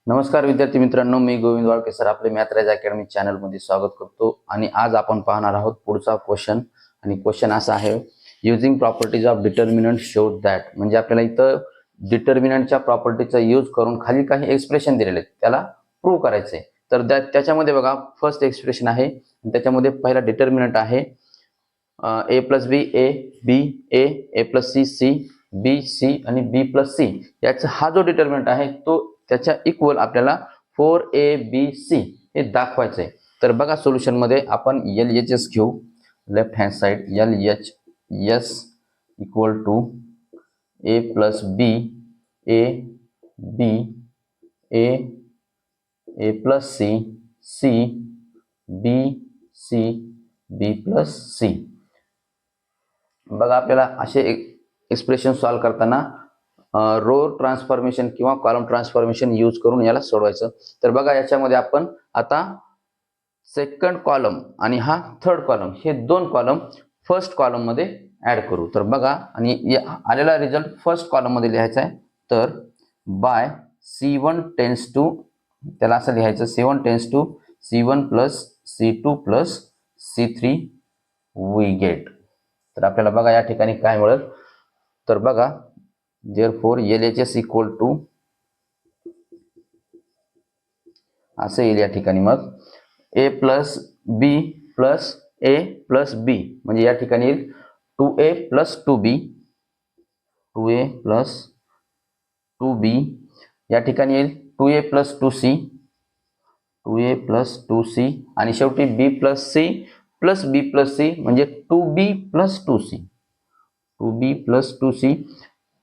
नमस्कार विद्यार्थी मित्रांनो, मी गोविंद वाळके सर आपले मॅथराइज अकॅडमी चॅनल मध्ये स्वागत करतो। आणि आज आपण पाहणार आहोत पुढचा क्वेश्चन। आणि क्वेश्चन असा आहे, using properties of determinant show that. म्हणजे आपल्याला इथं डिटर्मिनंटच्या प्रॉपर्टीचा यूज करून खाली काही एक्सप्रेशन दिलेले आहेत, त्याला प्रूव्ह करायचे। तर त्याच्यामध्ये बघा, फर्स्ट एक्सप्रेशन आहे, त्याच्यामध्ये पहिला डिटर्मिनंट आहे a + b a b a + c c b c आणि b + c। याचा हा जो डिटर्मिनंट आहे तो त्याच्या इक्वल आपल्याला 4abc हे दाखवायचं आहे। तर बघा, सोल्युशन मध्ये आपण LHS घेऊ, left hand side LHS equal to a + b a b a a + c c b c b + c। बघा, आपल्याला असे एक्सप्रेशन सॉल्व करताना रो ट्रान्सफॉर्मेशन किंवा कॉलम ट्रान्सफॉर्मेशन यूज करून याला सोडवायचं। तर बघा, याच्यामध्ये आपण आता सेकंड कॉलम आणि हा थर्ड कॉलम हे दोन कॉलम फर्स्ट कॉलम मध्ये ऍड करू। तर बघा, आणि आलेला रिझल्ट फर्स्ट कॉलम मध्ये लिहायचा आहे। तर बाय c1 टेन्स टू, त्याला असं लिहायचं, c1 tends to c1 + c2 + c3 we get. तर आपल्याला बघा या ठिकाणी काय मिळेल। तर बघा, therefore LHS इक्वल टू असे येईल या ठिकाणी, मग a + b + a + b, म्हणजे या ठिकाणी येईल 2a + 2b 2a + 2b। या ठिकाणी येईल 2a + 2c 2a + 2c आणि शेवटी b + c + b + c, म्हणजे 2b + 2c 2b + 2c।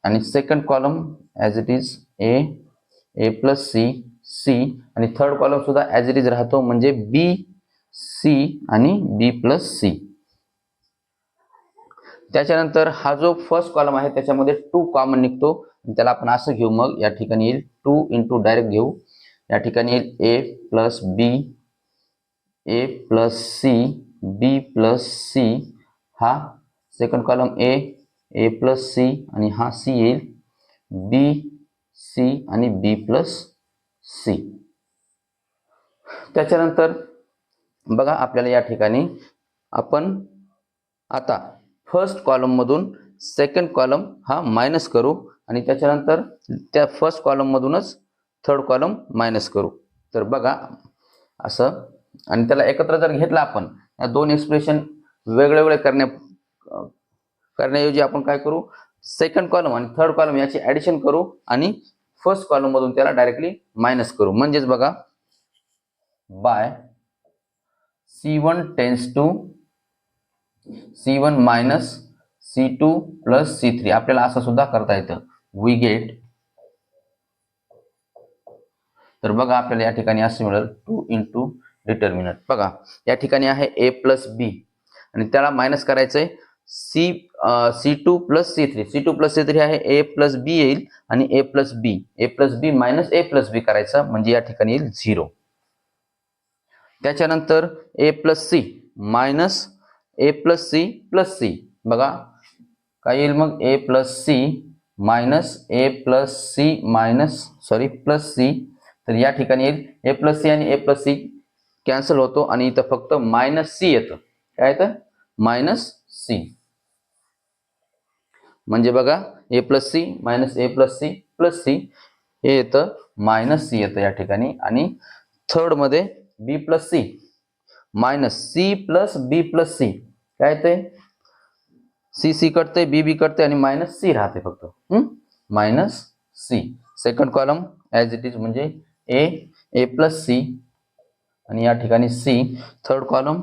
आणि second column as it is a + c c, आणि थर्ड कॉलम सुद्धा ॲज इट इज राहतो, म्हणजे b c आणि b + c। त्याच्यानंतर हा जो फर्स्ट कॉलम आहे त्याच्यामध्ये 2 कॉमन निघतो, त्याला आपण असं घेऊ। मग या ठिकाणी येईल 2 * डायरेक्ट घेऊ, या ठिकाणी येईल a + b a + c b + c। हा सेकंड कॉलम a + c आणि हा c येईल b c आणि b + c। त्याच्यानंतर बघा, आपल्याला या ठिकाणी आपण आता फर्स्ट कॉलम मधून सेकंड कॉलम हा मायनस करू, आणि त्याच्यानंतर त्या फर्स्ट कॉलम मधूनच थर्ड कॉलम मायनस करू। तर बघा असं, आणि त्याला एकत्र जर घेतला आपण, या दोन एक्सप्रेशन वेगळे करण्याऐवजी आपण काय करू, सेकंड कॉलम आणि थर्ड कॉलम याची ऍडिशन करू आणि फर्स्ट कॉलम मधून त्याला डायरेक्टली मायनस करू। म्हणजेच बघा, bye c1 tends to c1 - c2 + c3, आपल्याला असं सुद्धा करता येतं, वी गेट। तर बघा, आपल्याला या ठिकाणी असं मिळेल 2 * डिटर्मिनंट। बघा, या ठिकाणी आहे a + b आणि त्याला मायनस करायचंय c2 + c3 c2 + c3 आहे, a + b येईल आणि a + b a + b - a + b करायचं, म्हणजे या ठिकाणी येईल 0। त्याच्यानंतर a + c - a + c + c, बघा काय येईल मग, a + c - a + c +c। तर या ठिकाणी येईल a + c आणि a + c कॅन्सल होतो, आणि इथं फक्त -c येतं। काय येतं, -c। म्हणजे बघा, a + c - a + c + c हे येतं, -c येतं या ठिकाणी। आणि थर्ड मध्ये b + c -c + b + c, काय येते, c कटते, b कटते आणि -c राहते फक्त, -c। Second column as it is, म्हणजे a + c आणि या ठिकाणी c। Third column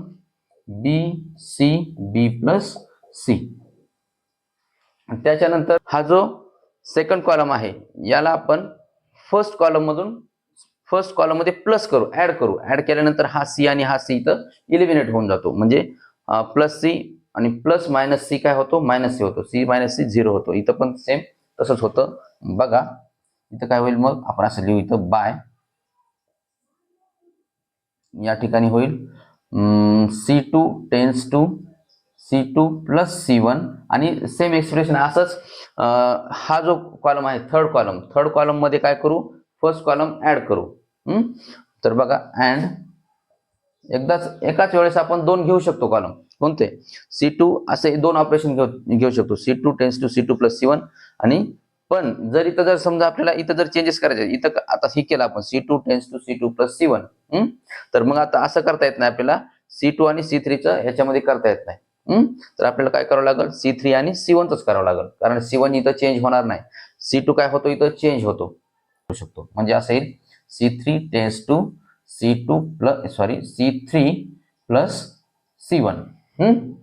b c b + c। त्याच्यानंतर हा जो सेकंड कॉलम आहे याला आपण फर्स्ट कॉलम मध्ये प्लस करू, ऍड केल्यानंतर हा c आणि हा c इथं इलिमिनेट होऊन जातो, म्हणजे +c आणि +- काय होतो, -c होतो, c - c 0 होतो। इथं पण सेम तसंच होतं। बघा इथं काय होईल, मग आपण असं लिहू, इथं बाय या ठिकाणी होईल c2 tends to c2 + c1, आणि सेम एक्सप्रेशन असंच हा जो कॉलम आहे थर्ड कॉलम मध्ये काय करू, फर्स्ट कॉलम ऍड करू. तर बघा अँड एकाच वेळेस आपण दोन घेऊ शकतो कॉलम. कोणते? C2 असे दोन ऑपरेशन घेऊ शकतो. C2 tends to C2 plus C1. आणि पण जर इथं जर समजा आपल्याला इथं जर चेंजेस करायचे, इथं आता हे केलं आपण C2 tends to C2 plus C1. तर मग आता असं करता येत नाही आपल्याला. C2 आणि C3चं ह्याच्यामध्ये करता येत नाही. तर आपल्याला काय करावं लागेल? C3 आणि C1च करावं लागेल, कारण C1 इथं चेंज होणार नाही. C2 काय होतो इथं चेंज होतो शकतो. म्हणजे असं येईल C3 tends to C2 plus C3 plus C1.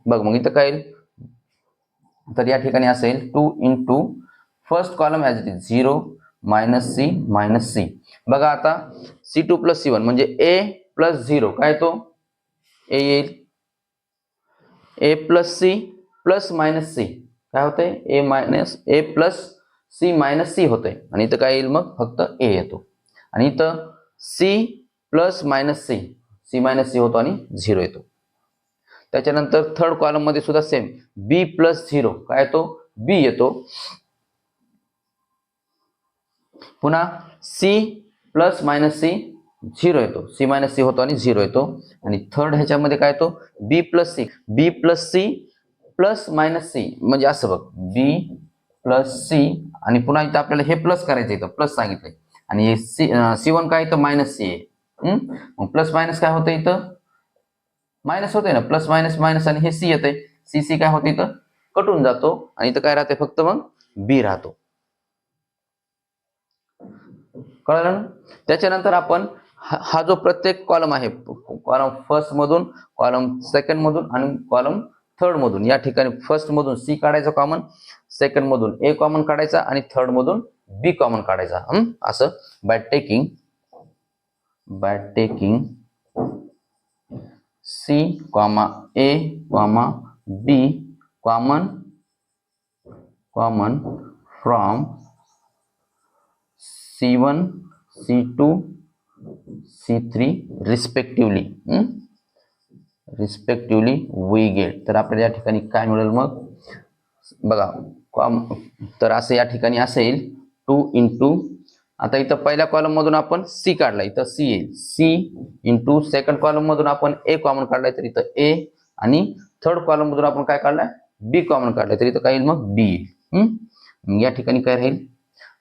बघ मग इथं काय येईल? तर या ठिकाणी असं येईल 2 into first column as it is 0 minus C minus C. बघा आता C2 प्लस C1 म्हणजे A प्लस 0 काय तो A येईल. A plus C plus minus C काय होतंय? A plus C minus C होतंय. आणि इथं काय येईल मग? फक्त A येतो. आणि इथं C plus minus C minus C होतो आणि 0 येतो. त्याच्यानंतर थर्ड कॉलम मध्ये सुद्धा सेम B प्लस 0 काय येतो? B येतो. पुन्हा C प्लस मायनस C 0 येतो. C मायनस C होतो आणि 0 येतो. आणि थर्ड ह्याच्यामध्ये काय येतो? B plus C plus minus C म्हणजे असं बघ B प्लस C. आणि पुन्हा इथं आपल्याला हे प्लस करायचं, इथं प्लस सांगितलंय. आणि C1 काय इथं मायनस C आहे. मग प्लस मायनस काय होतं इथं? मायनस होते ना. प्लस मायनस मायनस आणि हे C येते. C काय होते इथं? कटून जातो. आणि इथं काय राहते? फक्त मग B राहतो. कळलं ना? त्याच्यानंतर आपण हा जो प्रत्येक कॉलम आहे, कॉलम फर्स्ट मधून, कॉलम सेकंड मधून आणि कॉलम थर्ड मधून, या ठिकाणी फर्स्ट मधून C काढायचा कॉमन, सेकंड मधून A कॉमन काढायचा आणि थर्ड मधून B कॉमन काढायचा. असं by taking C, A, B common from C1, C2, C3 respectively. we get. तर आपल्याला या ठिकाणी काय मिळेल मग? बघा तर असं या ठिकाणी असं येईल 2 इंटू, आता इथं पहिल्या कॉलम मधून आपण C काढला, इथं C येईल. C इंटू सेकंड कॉलम मधून आपण A कॉमन काढलाय, तर इथं A. आणि थर्ड कॉलम मधून आपण काय काढलाय? B कॉमन काढलाय, तर इथं काय येईल मग? B येईल. या ठिकाणी काय राहील?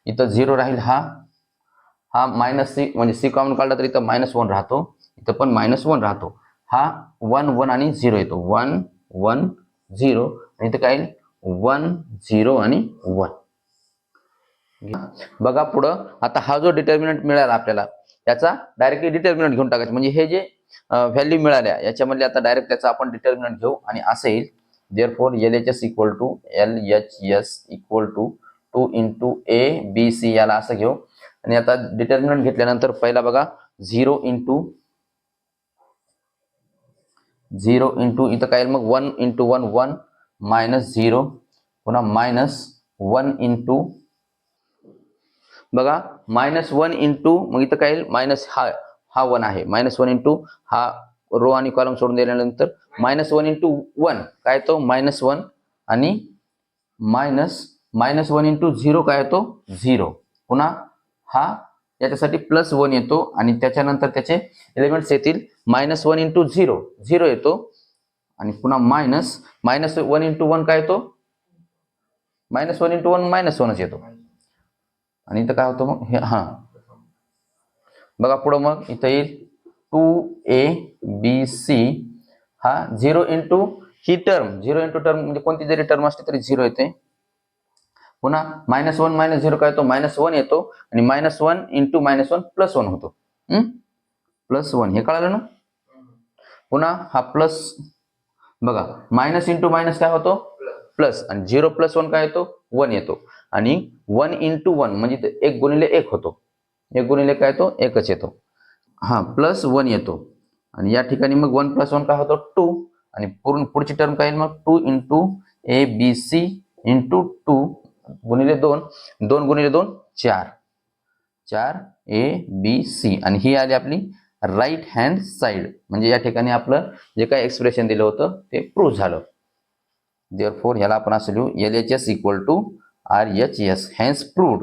इथं 0 राहील. हा मायनस C म्हणजे C कॉमन काढला तर इथं -1 राहतो. इथं पण -1 राहतो. हा 1 1 आणि 0 येतो. 1 1 0. आणि इथं काय येईल? 1 0 आणि 1. बघा पुढं आता हा जो डिटर्मिनंट मिळाला आपल्याला, याचा डायरेक्टली डिटर्मिनंट घेऊन टाकायचं. म्हणजे हे जे व्हॅल्यू मिळाल्या याच्यामध्ये आता डायरेक्ट त्याचा आपण डिटर्मिनंट घेऊ. आणि असं येईल therefore LHS equal to LHS equal to 2 into A B C, याला असं घेऊ. आणि आता डिटर्मिनंट घेतल्यानंतर पहिला बघा 0 इंटू इथं काय मग 1 इंटू 1 1 मायनस 0. पुन्हा -1 इंटू, बघा -1 इंटू, मग इथं काय येईल? मायनस हा 1 आहे. -1 इंटू हा रो आणि कॉलम सोडून दिल्यानंतर -1 इंटू 1 काय तो? -1. आणि -1 इंटू 0 काय येतो? 0. पुन्हा हा याच्यासाठी +1 येतो. आणि त्याच्यानंतर त्याचे एलिमेंट्स येतील. -1 इंटू 0 येतो. आणि पुन्हा -1 इंटू 1 काय येतो? -1 इंटू 1 -1च येतो. आणि इथं काय होतं मग? हे बघा पुढं मग इथं येईल 2ABC. हा 0 इंटू ही टर्म, 0 इंटू टर्म म्हणजे कोणती जरी टर्म असते तरी 0 येते. पुन्हा -1 -0 काय येतो? -1 येतो. आणि -1 इंटू -1 +1 होतो. +1 हे कळालं ना? पुन्हा हा प्लस, बघा मायनस इंटू मायनस काय होतो? प्लस. आणि 0 + 1 काय येतो? 1 येतो. आणि 1 इंटू 1 म्हणजे 1 गुणिले 1 होतो. 1 गुणिले काय येतो? 1च येतो. हा +1 येतो. आणि या ठिकाणी मग 1 + 1 काय होतो? 2. आणि पुढची टर्म काय येईल मग? 2 इंटू ABC इंटू 2 गुणिले 2. 2 गुणिले 2 4. 4ABC. आणि ही आली आपली राईट हँड साइड. म्हणजे या ठिकाणी आपलं जे काही एक्सप्रेशन दिलं होतं ते प्रूव्ह झालं. देअरफॉर ह्याला आपण असं लिहू LHS equal to RHS, hence proved.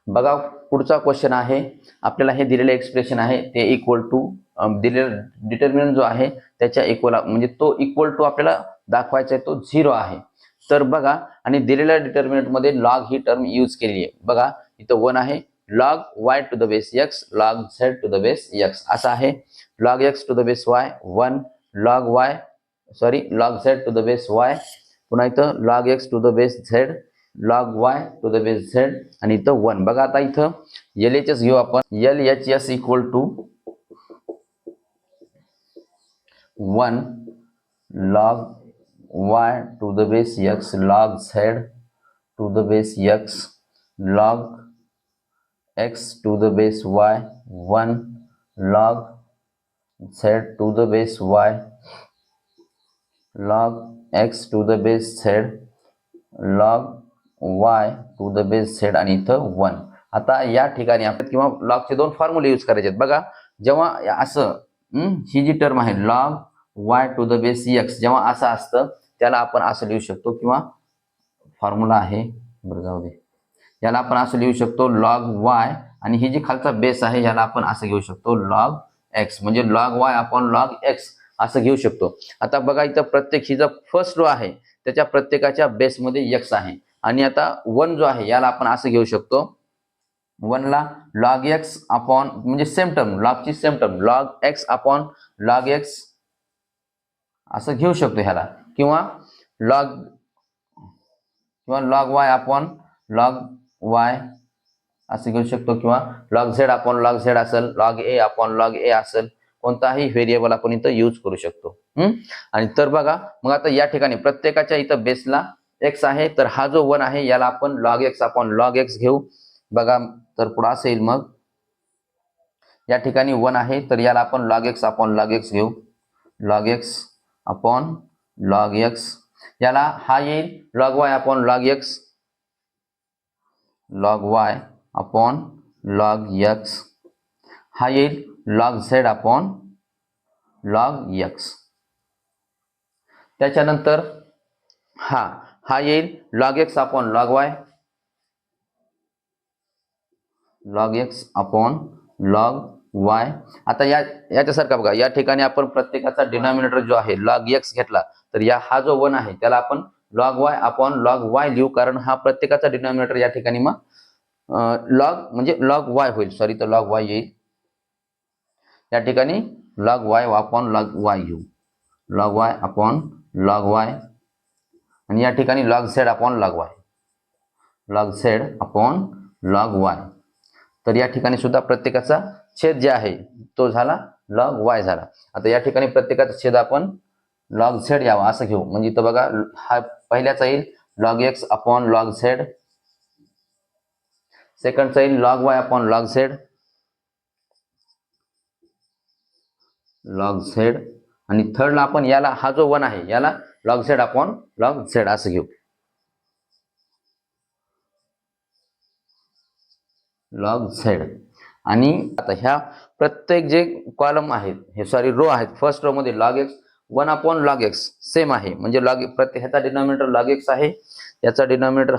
बघा पुढचा क्वेश्चन आहे, आपल्याला हे दिलेलं एक्सप्रेशन आहे ते इक्वल टू दिलेलं डिटर्मिनंट जो आहे त्याच्या इक्वल, म्हणजे तो इक्वल टू आपल्याला दाखवायचा आहे, तो 0 आहे. तर बघा, आणि दिलेल्या डिटर्मिनंट मध्ये लॉग ही टर्म यूज केलेली आहे. बघा इथं 1 आहे, log y to the base x log z to the base x असं आहे. Log x to the base y 1, log z to the base y, पुन्हा इथं log x to the base z log y to the base z आणि इथं 1. बघा आता इथं LHS घेऊ आपण. LHS इक्वल टू 1 log y to the base x log z to the base x log x to the base y 1 log z to the base y log x to the base z log y to the base z आणि इथं 1. आता या ठिकाणी आपण किंवा लॉगचे दोन फॉर्म्युले use करायचे आहेत. बघा जेव्हा असं ही जी टर्म आहे log y to the base x, जेव्हा असं असतं त्याला आपण असं लिहू शकतो, किंवा फॉर्म्युला आहे, बरं जाऊ दे, याला आपण असं लिहू शकतो log y, आणि ही जी खालचा बेस आहे याला आपण असं घेऊ शकतो log x, म्हणजे log y upon log x असं घेऊ शकतो. आता बघा इथं प्रत्येक ही जो फर्स्ट रो आहे त्याच्या प्रत्येकाच्या बेसमध्ये x आहे, आणि आता 1 जो आहे याला आपण असं घेऊ शकतो, 1 ला log x अपॉन, म्हणजे सेम टर्म, लॉगची same term log x upon log x असं घेऊ शकतो ह्याला, किंवा log y upon log y असं घेऊ शकतो, किंवा log z upon log z असेल, log a upon log a असेल, कोणताही व्हेरिएबल आपण इथं यूज करू शकतो. आणि तर बघा मग आता या ठिकाणी प्रत्येकाच्या इथं बेसला x आहे, तर हा जो 1 आहे याला आपण log x upon log x घेऊ. बघा तर पुढे असेल, मग या ठिकाणी 1 आहे तर याला आपण log x upon log x घेऊ, log x upon log x, याला हा येईल log y upon log x, log y upon log x, हा येईल log z upon log x. त्याच्यानंतर हा येईल log x upon log y, log x upon log y. आता याच्यासारखा बघा, या ठिकाणी आपण प्रत्येकाचा डिनॉमिनेटर जो आहे log x घेतला, तर हा जो 1 आहे त्याला आपण log y upon log y लिहू, कारण हा प्रत्येकाचा डिनॉमिनेटर या ठिकाणी मग log म्हणजे log y होईल, सॉरी, तर log y येईल या ठिकाणी, log y upon log y घेऊ, log y upon log y, आणि या ठिकाणी log z upon log y, log z upon log y. तर या ठिकाणी सुद्धा प्रत्येकाचा छेद जे आहे तो झाला log y झाला. आता या ठिकाणी प्रत्येकाचा छेद आपण log z यावा असं घेऊ, म्हणजे इथं बघा हा पहिल्याचा येईल log x upon log z, सेकंडचा येईल log y upon log z, log z, आणि थर्डला आपण याला हा जो 1 आहे याला log z upon log z असं घेऊ, log z. आणि आता ह्या प्रत्येक जे कॉलम आहेत, हे सॉरी रो आहेत, फर्स्ट रो मध्ये log x 1 upon log x same आहे, म्हणजे प्रत्येक ह्याचा डिनॉमिनेटर log x आहे, याचा डिनॉमिनेटर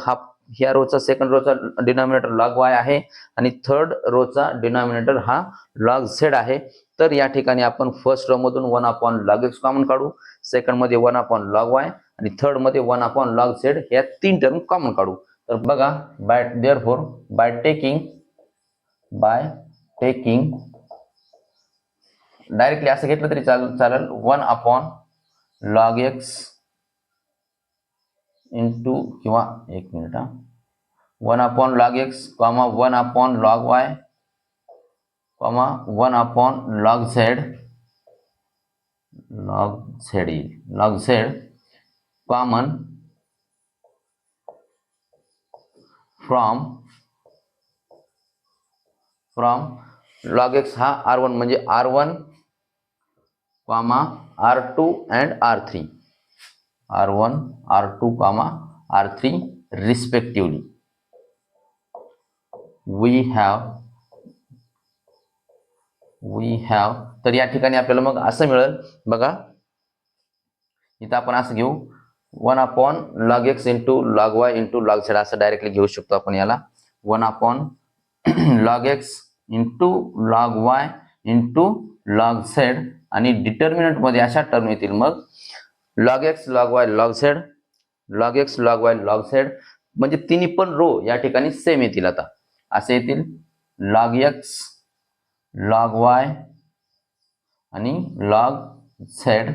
ह्या Rochak second Rochak denominator log y आहे, आणि थर्ड रोचा डिनॉमिनेटर हा log z आहे. तर या ठिकाणी आपण फर्स्ट रो मधून 1 अपॉन log x कॉमन काढू, सेकंड मध्ये 1 अपॉन log y, आणि थर्ड मध्ये 1 अपॉन log z, या तीन टर्म कॉमन काढू. तर बघा बाय टेकिंग डायरेक्टली असं घेतलं तरी चालेल 1 अपॉन log x इंटू, किंवा 1 minute 1 upon log x, 1 upon log y, 1 upon log z common from log x हा r1, म्हणजे r1, r2 and r3, r1 r2 r3 respectively. we have तर या ठिकाणी आपल्याला मग असं मिळेल, बघा इथं आपण असं घेऊ 1 upon log x into log Y into log Z असं डायरेक्टली घेऊ शकतो आपण याला. 1 upon log x into log Y into log Z आणि डिटर्मिनंट मध्ये अशा टर्म येतील मग log x log Y log Z, log x log Y log Z, म्हणजे तिन्ही पण रो या ठिकाणी सेम येतील. आता असे येतील लॉग एक्स लॉग वाय आणि log z,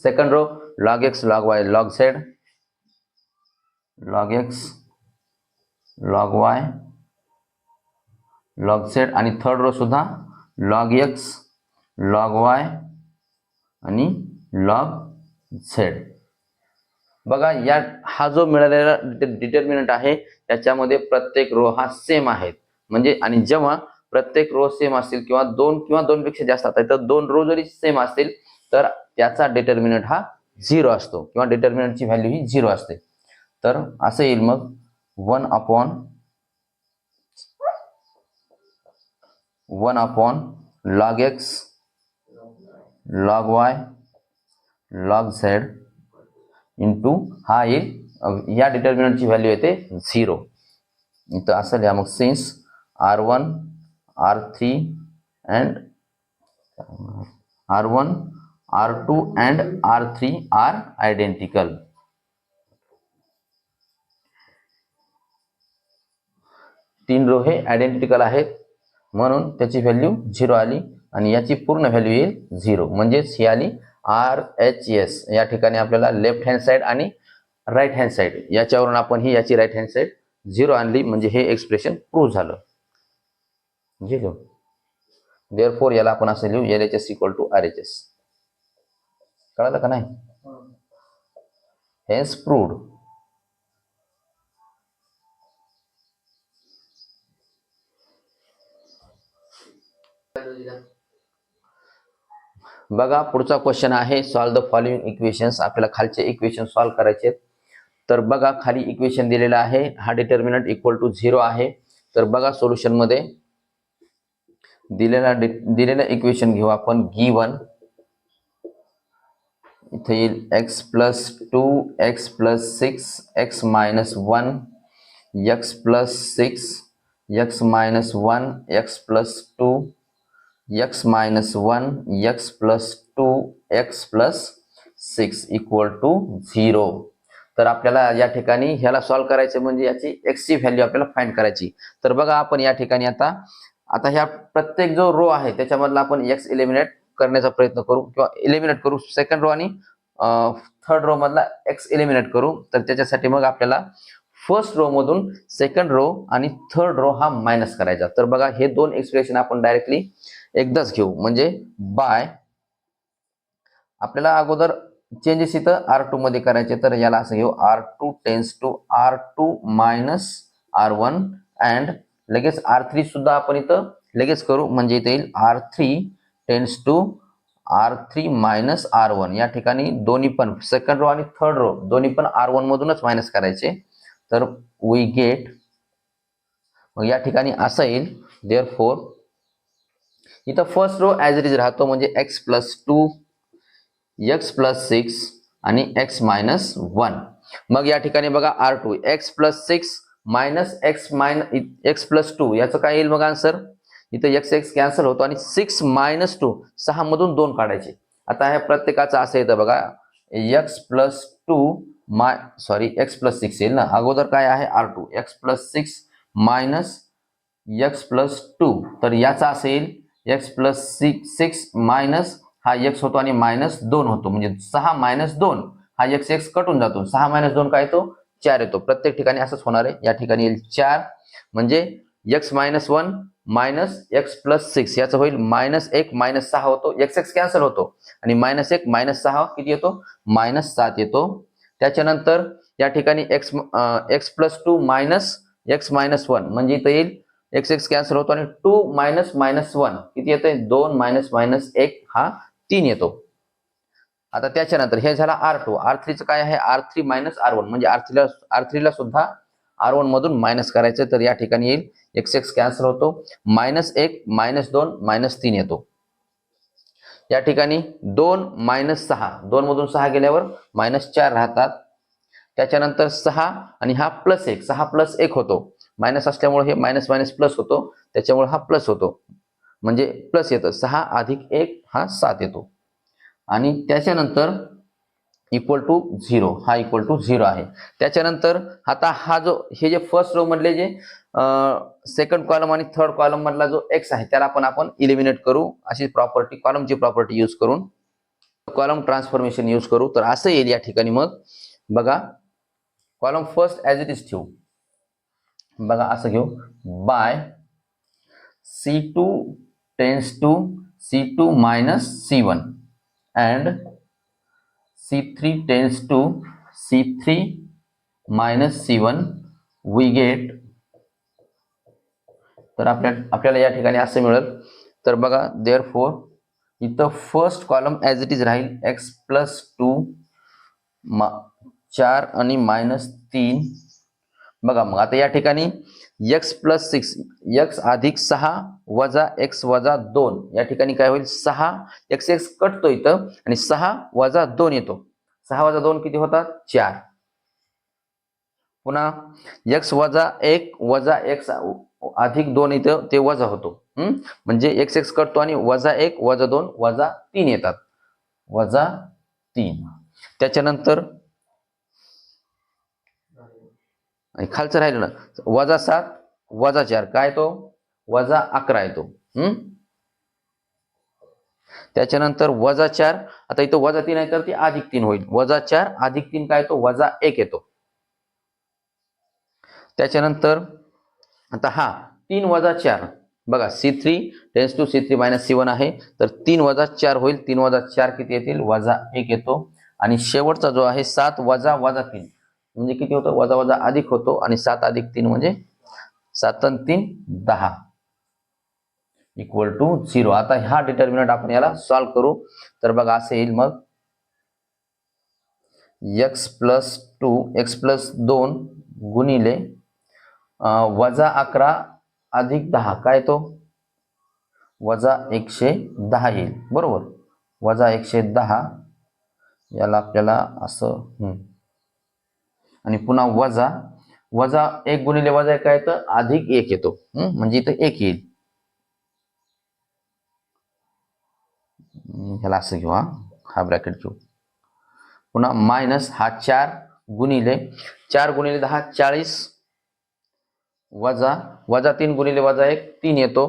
second row log x log y log z, log x log y log z आणि थर्ड रो सुद्धा log x log y आणि log z. बघा या हा जो मिळालेला डिटर्मिनंट आहे त्याच्यामध्ये प्रत्येक रो हा सेम आहे. म्हणजे आणि जेव्हा प्रत्येक रो सेम असतील किंवा दोन पेक्षा जास्त असतात तर दोन रो जरी सेम असतील तर त्याचा डिटर्मिनंट हा 0 असतो किंवा डिटर्मिनंटची व्हॅल्यू ही 0 असते. तर असं येईल मग 1 upon log x log y log z into हा येईल या डिटर्मिनंटची व्हॅल्यू येते 0. इथं असं लिहा मग since r1 r3 and r1 r2 and r3 are identical. तीन रो हे आयडेंटिकल आहेत म्हणून त्याची व्हॅल्यू 0 आली आणि याची पूर्ण व्हॅल्यू येईल 0. म्हणजेच ही आली RHS. या ठिकाणी आपल्याला लेफ्ट हँड साइड आणि राईट हँड साइड याच्यावरून आपण ही याची राईट हँड साइड 0 आणली म्हणजे हे एक्सप्रेशन प्रूव्ह झालं. देअरफॉर याला आपण असं लिहू LHS इक्वल टू RHS. कळलं का नाही? Hence proved. बघा पुढचा क्वेश्चन आहे सॉल्व द फॉलोइंग इक्वेशन्स. आपल्याला खालचे इक्वेशन सॉल्व करायचे आहेत. तर बघा खाली इक्वेशन दिलेलं आहे, हा डिटर्मिनंट इक्वल टू 0 आहे. तर बघा सोल्युशन मध्ये दिलेला इक्वेशन घेऊ आपण. गिवन इथे येईल x plus 2 x plus 6 x minus 1 x plus 6 x minus 1 x plus 2 x minus 1 x plus 2 x plus 6 equal to 0. तर आपल्याला या ठिकाणी ह्याला सॉल्व करायचे म्हणजे याची x ची व्हॅल्यू आपल्याला फाइंड करायची. तर बघा आपण या ठिकाणी आता ह्या प्रत्येक जो रो आहे त्याच्यामधला आपण x एलिमिनेट करण्याचा प्रयत्न करू किंवा एलिमिनेट करू. सेकंड रो आणि थर्ड रो मधला x एलिमिनेट करू. तर त्याच्यासाठी मग आपल्याला फर्स्ट रो मधून सेकंड रो आणि थर्ड रो हा मायनस करायचा. तर बघा हे दोन एक्सप्रेशन आपण डायरेक्टली एकदाच घेऊ म्हणजे बाय आपल्याला अगोदर चेंजेस इथं R2 मध्ये करायचे. तर याला असं घेऊ R2 tends to R2 minus R1 and लगेच R3 सुद्धा आपण इथं लगेच करू म्हणजे इथे येईल R3 tends to R3 minus R1. या ठिकाणी दोन्ही पण सेकंड रो आणि थर्ड रो दोन्ही पण R1 मधूनच मायनस करायचे. तर वी गेट मग या ठिकाणी असं येईल देअरफॉर इथं first row as it is राहतो म्हणजे x प्लस 2 x प्लस 6 आणि x मायनस 1. मग या ठिकाणी बघा R2 x plus 6 minus x plus 2 याचं काय येईल मग आन्सर. इथं x कॅन्सल होतो आणि 6 मायनस 2 6 मधून 2 काढायचे. आता ह्या प्रत्येकाचं असं येतं बघा x प्लस 2 x प्लस 6 येईल ना. अगोदर काय आहे R2 x plus 6 minus x plus 2. तर याचा असं येईल x प्लस 6 मायनस हा x होतो आणि मायनस 2 होतो म्हणजे 6 मायनस 2 हा x कटून जातो. 6 मायनस 2 काय येतो 4 येतो. प्रत्येक ठिकाणी असंच होणार आहे. या ठिकाणी येईल 4 म्हणजे x minus 1 minus x plus 6 याचं होईल मायनस 1 मायनस 6 होतो. x कॅन्सल होतो आणि मायनस 1 मायनस 6 किती येतो मायनस 7 येतो. त्याच्यानंतर या ठिकाणी x plus 2 minus x minus 1 म्हणजे इथं येईल x कॅन्सल होतो आणि 2 मायनस मायनस 1 किती येते 2 मायनस मायनस 1 हा 3 येतो. आता त्याच्यानंतर हे झाला R2. R3 चं काय आहे R3 मायनस R1 म्हणजे R3 ला सुद्धा R1 मधून मायनस करायचं. तर या ठिकाणी येईल x कॅन्सल होतो मायनस 1 मायनस 2 मायनस 3 येतो. या ठिकाणी 2 मायनस 6, 2 मधून 6 गेल्यावर -4 राहतात. त्याच्यानंतर 6 आणि हा +1, 6 + 1 होतो. मायनस असल्यामुळे हे मायनस मायनस प्लस होतो, त्याच्यामुळे हा प्लस होतो, म्हणजे प्लस येतं. 6 + 1 हा 7 येतो. आणि त्याच्यानंतर इक्वल टू 0, हा इक्वल टू 0 आहे. त्याच्यानंतर आता हा जो हे जे फर्स्ट रो मधले जे सेकंड कॉलम आणि थर्ड कॉलम मधला जो एक्स आहे त्याला आपण इलिमिनेट करू. अशी प्रॉपर्टी, कॉलमची प्रॉपर्टी यूज करून कॉलम ट्रान्सफॉर्मेशन यूज करू. तर असं येईल या ठिकाणी. मग बघा, column first as it is ठेवू. बघा असं घेऊ, by C2 tends to C2 - C1 and C3 tends to C3 - C1 we get. तर आपल्याला या ठिकाणी असं मिळेल. तर बघा, देअरफॉर इथं first column as it is राहील x + 2 4 आणि -3. बघा मग आता या ठिकाणी x + 6, x + 6 वजा x - 2, या ठिकाणी काय होईल, 6 x कटतो इथं आणि 6 - 2 येतो. 6 - 2 किती होतात, 4. पुन्हा x - 1 वजा x अधिक 2 इथं ते वजा होतो. म्हणजे x कटतो आणि -1 - 2 -3 येतात, -3. त्याच्यानंतर आणि खालचं राहिलं ना, -7 - 4 काय तो, -11 येतो. त्याच्यानंतर -4, आता इथं -3 आहे तर ती +3 होईल. -4 + 3 काय तो, -1 येतो. त्याच्यानंतर आता हा 3 - 4, बघा C3 tends to C3 - C1 आहे, तर 3 - 4 होईल. 3 - 4 किती येतील, -1 येतो. आणि शेवटचा जो आहे 7 - 3 म्हणजे किती होतं, वजा अधिक होतो. आणि 7 + 3 म्हणजे 7 आणि 3 10 = 0. आता हा डिटर्मिनंट आपण याला सॉल्व्ह करू. तर बघा असं येईल मग, x + 2 x + 2 गुणिले -11 अधिक 10 काय तो, -110 येईल. बरोबर, -110 याला आपल्याला असं आणि पुन्हा -1 गुणिले -1 काय तर +1 येतो. म्हणजे इथं 1 येईल. ह्याला असं घेऊ, हा ब्रॅकेट घेऊ. पुन्हा मायनस हा 4 गुणिले 10 40 -3 गुणिले -1 3 येतो.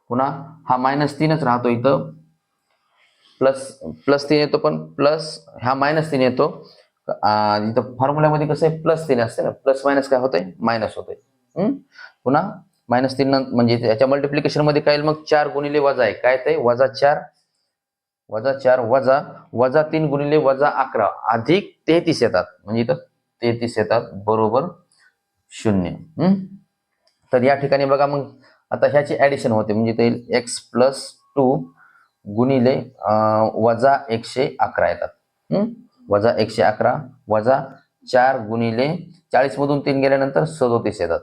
पुन्हा हा -3च राहतो इथं, +3 येतो, पण प्लस हा -3 येतो. इथं फॉर्म्युल्यामध्ये कसं आहे, +3 असते ना, प्लस मायनस काय होतंय, मायनस होतंय. पुन्हा -3 म्हणजे याच्या मल्टिप्लिकेशन मध्ये काय येईल मग, 4 गुणिले -1 काय ते, -4 -3 गुणिले -11 अधिक 33 येतात. म्हणजे इथं 33 येतात, बरोबर 0. तर या ठिकाणी बघा मग आता ह्याची ऍडिशन होते. म्हणजे इथे येईल x + 2 गुणिले -111 येतात. -111 -4 गुणिले 40 मधून 3 गेल्यानंतर 37 येतात.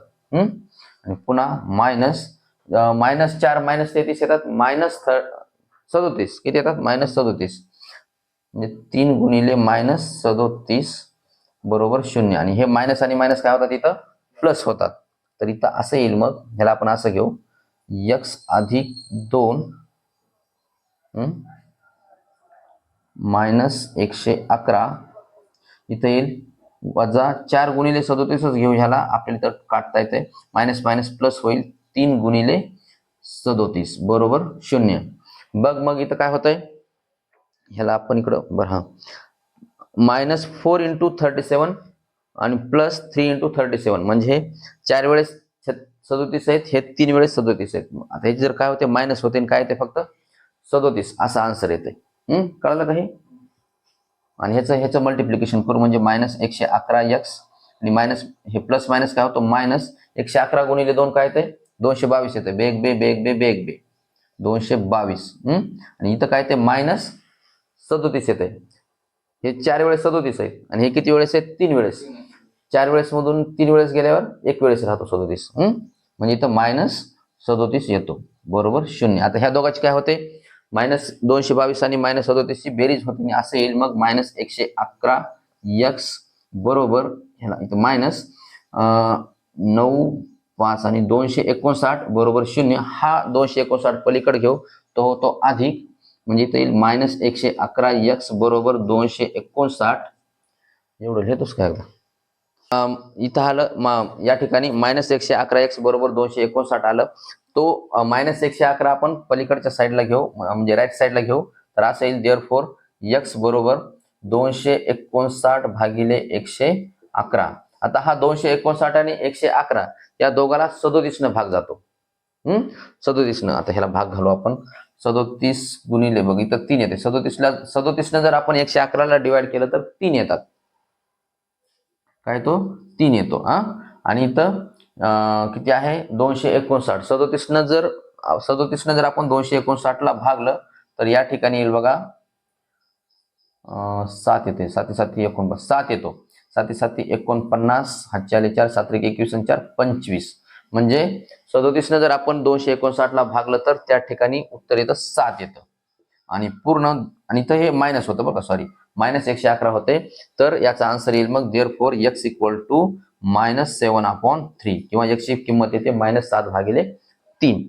आणि पुन्हा -4 -33 येतात, -37 किती येतात, -37. म्हणजे 3 गुणिले -37 बरोबर 0. आणि हे मायनस आणि मायनस काय होतात, इथं प्लस होतात. तर इथं असं येईल. मग ह्याला आपण असं घेऊ, x + 2 -111 इथं येईल. -4 गुणिले 37च घेऊ ह्याला, आपल्याला तर काढता येते, मायनस मायनस प्लस होईल. 3 गुणिले 37 बरोबर 0. बघ मग इथं काय होतंय, ह्याला आपण इकडं बरं, -4 × 37 आणि +3 × 37 म्हणजे 4 वेळेस 37 आहेत, हे 3 वेळेस 37 आहेत. आता हे जर काय होते, मायनस होते, काय ते फक्त 37 असा आन्सर येते. कळलं का हे? आणि ह्याचं मल्टिप्लिकेशन करू म्हणजे -111x आणि मायनस हे प्लस मायनस काय होतं, -111 गुणिले 2 काय येते, 222 येते. बेग बे 222. आणि इथं काय ते -37 येते. हे 4 वेळेस 37 आहे आणि हे किती वेळेस आहे, 3 वेळेस. 4 वेळेस मधून 3 वेळेस गेल्यावर 1 वेळेस राहतो 37. म्हणजे इथं -37 येतो, बरोबर 0. आता ह्या दोघांचे काय होते, -222 आणि -37 ची बेरीज होते आणि असं येईल मग -111 x बरोबर ह्याला इथं मायनस 9 5 आणि 259 बरोबर 0. हा 259 पलीकडे घेऊ तो होतो अधिक, म्हणजे इथे येईल -111 x बरोबर 259. एवढं लिहितोस काय एकदा. इथं आलं या ठिकाणी -111 x बरोबर 259 आलं. तो -111 आपण पलीकडच्या साईडला घेऊ, म्हणजे राईट साईडला घेऊ. तर असं येईल देअरफॉर x बरोबर 259 भागिले 111. आता हा 259 आणि 111 या दोघाला 37 न भाग जातो. 37 न. आता ह्याला भाग घालू आपण. 37 गुणिले बघ इथं 3 येते. 37 न जर आपण 111 ला डिवाइड केलं तर 3 येतात. काय तो 3 येतो. आणि इथं किती आहे 259. 37 न जर आपण 259 ला भागलं तर या ठिकाणी येईल बघा 7 येते. 7 7 49 7 येतो. 7 7 49 हातचे आले 4 7 21 आणि 4 25. म्हणजे 37 न जर आपण 259 ला भागलं तर त्या ठिकाणी उत्तर येतं 7 येतं. आणि पूर्ण आणि इथं हे मायनस होतं बघा, सॉरी -111 होते. तर याचा आन्सर येईल मग देअरफॉर x इक्वल टू -7/3 किंवा x ची किंमत येते -7 भागिले 3.